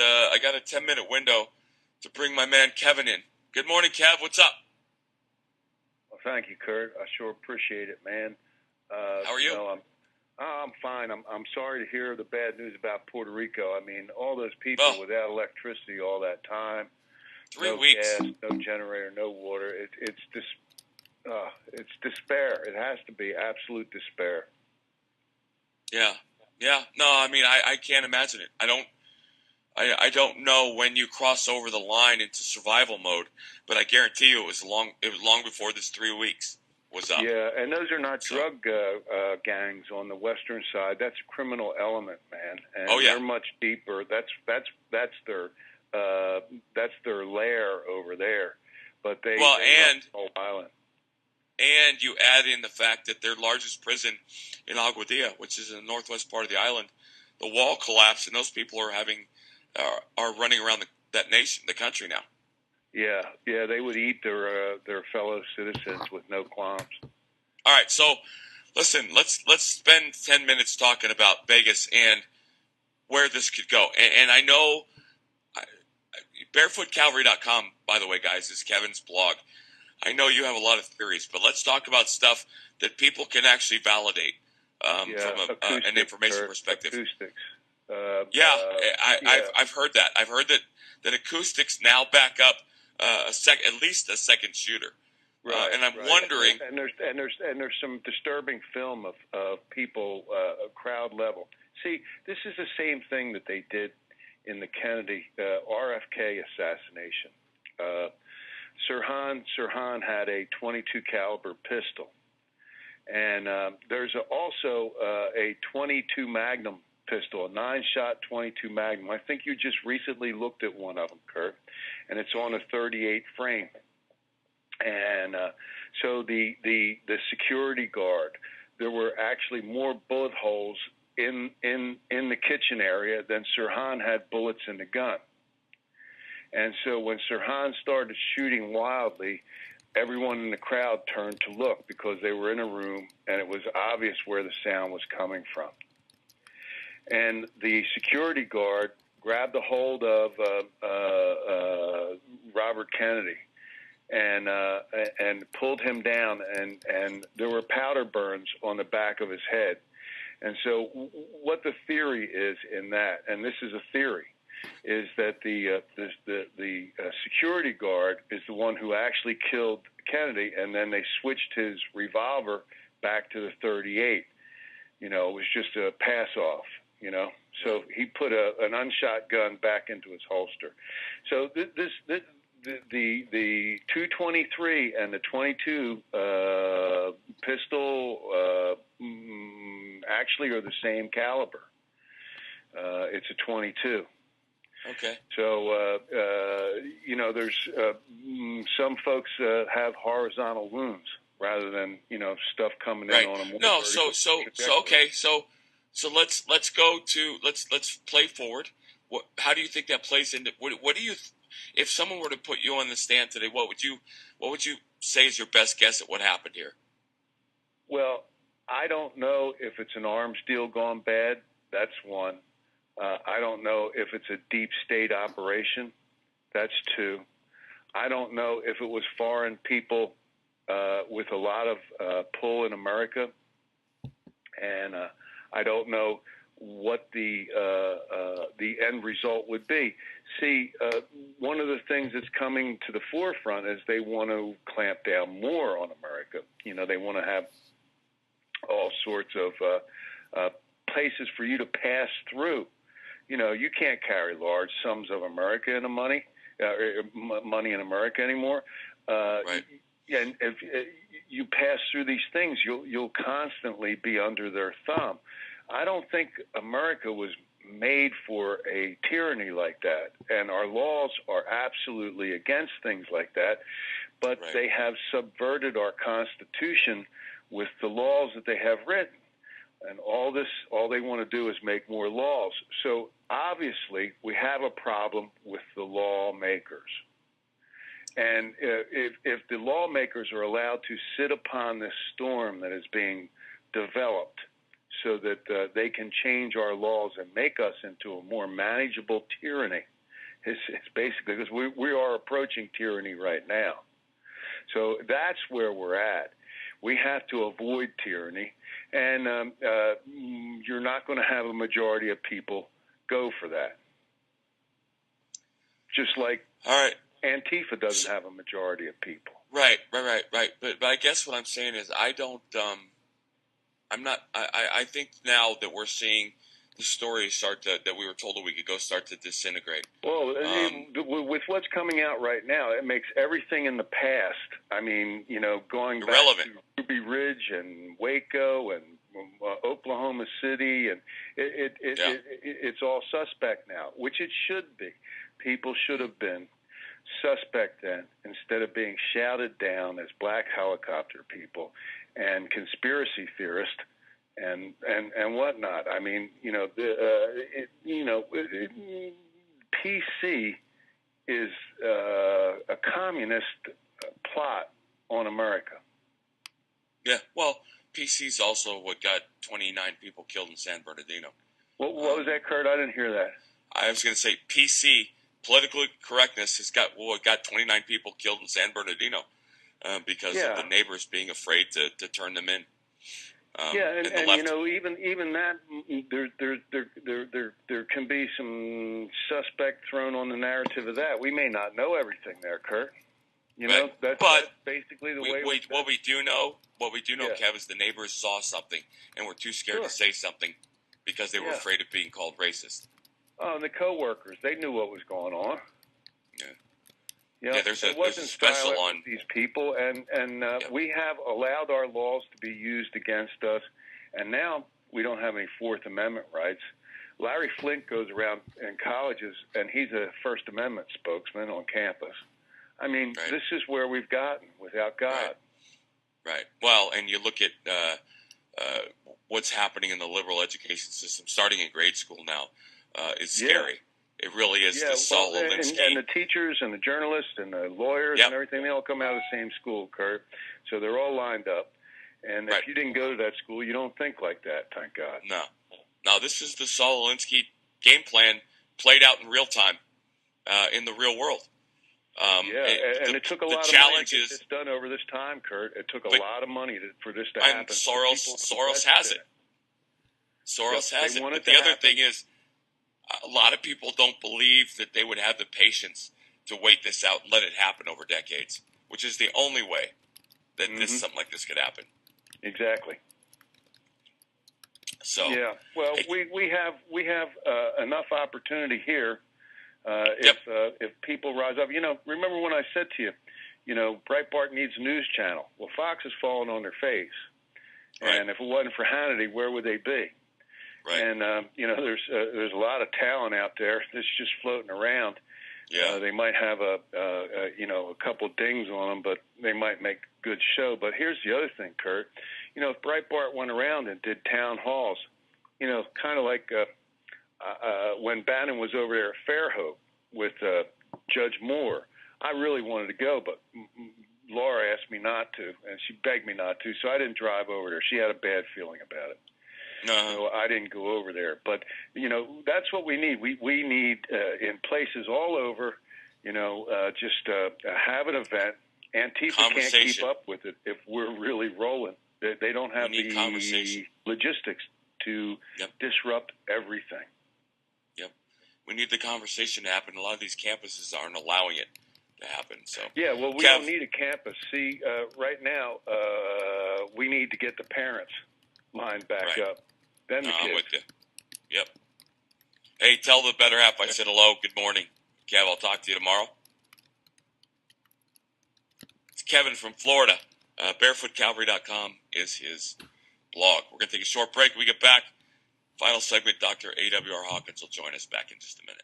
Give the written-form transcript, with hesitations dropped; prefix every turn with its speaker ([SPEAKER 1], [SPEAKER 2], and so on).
[SPEAKER 1] I got a 10-minute window to bring my man Kevin in. Good morning, Kev. What's up?
[SPEAKER 2] Well, thank you, Curt. I sure appreciate it, man.
[SPEAKER 1] How are you?
[SPEAKER 2] I'm fine. I'm sorry to hear the bad news about Puerto Rico. I mean, all those people without electricity all that time,
[SPEAKER 1] 3 weeks,
[SPEAKER 2] gas, no generator, no water. It's despair. It has to be absolute despair.
[SPEAKER 1] Yeah. No, I mean, I can't imagine it. I don't know when you cross over the line into survival mode, but I guarantee you it was long before this 3 weeks was up.
[SPEAKER 2] Yeah, and those are not drug gangs on the western side. That's a criminal element, man. And they're much deeper. That's their lair over there. But they run the whole island.
[SPEAKER 1] And you add in the fact that their largest prison in Aguadilla, which is in the northwest part of the island, the wall collapsed, and those people are running around that nation, the country now.
[SPEAKER 2] Yeah, they would eat their fellow citizens with no qualms.
[SPEAKER 1] All right, so listen, let's spend 10 minutes talking about Vegas and where this could go. And I know barefootcavalry.com, by the way, guys, is Kevin's blog. I know you have a lot of theories, but let's talk about stuff that people can actually validate from an information perspective.
[SPEAKER 2] Acoustics.
[SPEAKER 1] I've heard that. I've heard that acoustics now back up at least a second shooter.
[SPEAKER 2] Right,
[SPEAKER 1] and I'm wondering.
[SPEAKER 2] And there's some disturbing film of people crowd level. See, this is the same thing that they did in the Kennedy RFK assassination. Sirhan had a .22 caliber pistol, and there's also a .22 Magnum pistol, a 9-shot .22 Magnum. I think you just recently looked at one of them, Curt, and it's on a .38 frame. And so the security guard, there were actually more bullet holes in the kitchen area than Sirhan had bullets in the gun. And so when Sirhan started shooting wildly, everyone in the crowd turned to look because they were in a room and it was obvious where the sound was coming from. And the security guard grabbed a hold of Robert Kennedy and pulled him down, and there were powder burns on the back of his head. And so what the theory is in that, and this is a theory, is that the security guard is the one who actually killed Kennedy, and then they switched his revolver back to the .38. You know, it was just a pass-off, you know. So he put an unshot gun back into his holster. So the .223 and the .22 pistol actually are the same caliber. It's a .22.
[SPEAKER 1] Okay.
[SPEAKER 2] So, you know, there's some folks have horizontal wounds rather than, you know, stuff coming in on them.
[SPEAKER 1] No, so let's go to let's play forward. How do you think that plays into what do you if someone were to put you on the stand today, what would you say is your best guess at what happened here?
[SPEAKER 2] Well, I don't know if it's an arms deal gone bad. That's one. I don't know if it's a deep state operation. That's two. I don't know if it was foreign people with a lot of pull in America. And I don't know what the end result would be. See, one of the things that's coming to the forefront is they want to clamp down more on America. You know, they want to have all sorts of places for you to pass through. You know, you can't carry large sums of money in America anymore.
[SPEAKER 1] Right.
[SPEAKER 2] And if you pass through these things, you'll constantly be under their thumb. I don't think America was made for a tyranny like that, and our laws are absolutely against things like that. But they have subverted our Constitution with the laws that they have written. And all they want to do is make more laws. So obviously, we have a problem with the lawmakers. And if the lawmakers are allowed to sit upon this storm that is being developed so that they can change our laws and make us into a more manageable tyranny. It's basically because we are approaching tyranny right now. So that's where we're at. We have to avoid tyranny, and you're not going to have a majority of people go for that. Just like
[SPEAKER 1] all right,
[SPEAKER 2] Antifa doesn't have a majority of people.
[SPEAKER 1] Right. But I guess what I'm saying is I don't. I think now that we're seeing the stories that we were told a week ago start to disintegrate.
[SPEAKER 2] Well, with what's coming out right now, it makes everything in the past. I mean, going
[SPEAKER 1] irrelevant.
[SPEAKER 2] Back to Ruby Ridge and Waco and Oklahoma City, and it's all suspect now, which it should be. People should have been suspect then, instead of being shouted down as black helicopter people and conspiracy theorists and whatnot. I mean, PC is a communist plot on America.
[SPEAKER 1] Yeah, well, PC is also what got 29 people killed in San Bernardino.
[SPEAKER 2] What was that, Curt? I didn't hear that.
[SPEAKER 1] I was going to say PC, political correctness, has got 29 people killed in San Bernardino because of the neighbors being afraid to turn them in.
[SPEAKER 2] And even that, there can be some suspect thrown on the narrative of that. We may not know everything there, Curt. That's basically the way.
[SPEAKER 1] What we do know, Kev, is the neighbors saw something and were too scared to say something because they were afraid of being called racist.
[SPEAKER 2] Oh, and the coworkers, they knew what was going on.
[SPEAKER 1] Yeah, there's a special on
[SPEAKER 2] these people, and we have allowed our laws to be used against us, and now we don't have any Fourth Amendment rights. Larry Flint goes around in colleges, and he's a First Amendment spokesman on campus. I mean, this is where we've gotten without God.
[SPEAKER 1] Right. Well, and you look at what's happening in the liberal education system, starting in grade school now, is scary. It really is the Saul Alinsky.
[SPEAKER 2] And the teachers and the journalists and the lawyers and everything, they all come out of the same school, Curt. So they're all lined up. And if you didn't go to that school, you don't think like that, thank God.
[SPEAKER 1] No, this is the Saul Alinsky game plan played out in real time in the real world.
[SPEAKER 2] And it took a lot of money to get this done over this time, Curt. It took a lot of money for this to happen.
[SPEAKER 1] And Soros has it. Soros has it. But the other thing is, a lot of people don't believe that they would have the patience to wait this out and let it happen over decades, which is the only way that something like this could happen.
[SPEAKER 2] Exactly.
[SPEAKER 1] So
[SPEAKER 2] well, we have enough opportunity here if people rise up. Remember when I said to you, Breitbart needs a news channel. Well, Fox has fallen on their face, and if it wasn't for Hannity, where would they be? Right. And there's a lot of talent out there that's just floating around. Yeah. They might have a couple dings on them, but they might make good show. But here's the other thing, Curt. If Breitbart went around and did town halls, kind of like when Bannon was over there at Fairhope with Judge Moore, I really wanted to go, but Laura asked me not to, and she begged me not to, so I didn't drive over there. She had a bad feeling about it. So I didn't go over there. But, that's what we need. We need, in places all over, just have an event. Antifa can't keep up with it if we're really rolling. They don't have the logistics to disrupt everything.
[SPEAKER 1] Yep. We need the conversation to happen. A lot of these campuses aren't allowing it to happen. So
[SPEAKER 2] we don't need a campus. See, right now, we need to get the parents lined back up. Then the kids.
[SPEAKER 1] I'm with you. Yep. Hey, tell the better half I said hello. Good morning. Kev, I'll talk to you tomorrow. It's Kevin from Florida. BarefootCavalry.com is his blog. We're going to take a short break. When we get back, final segment, Dr. A.W.R. Hawkins will join us back in just a minute.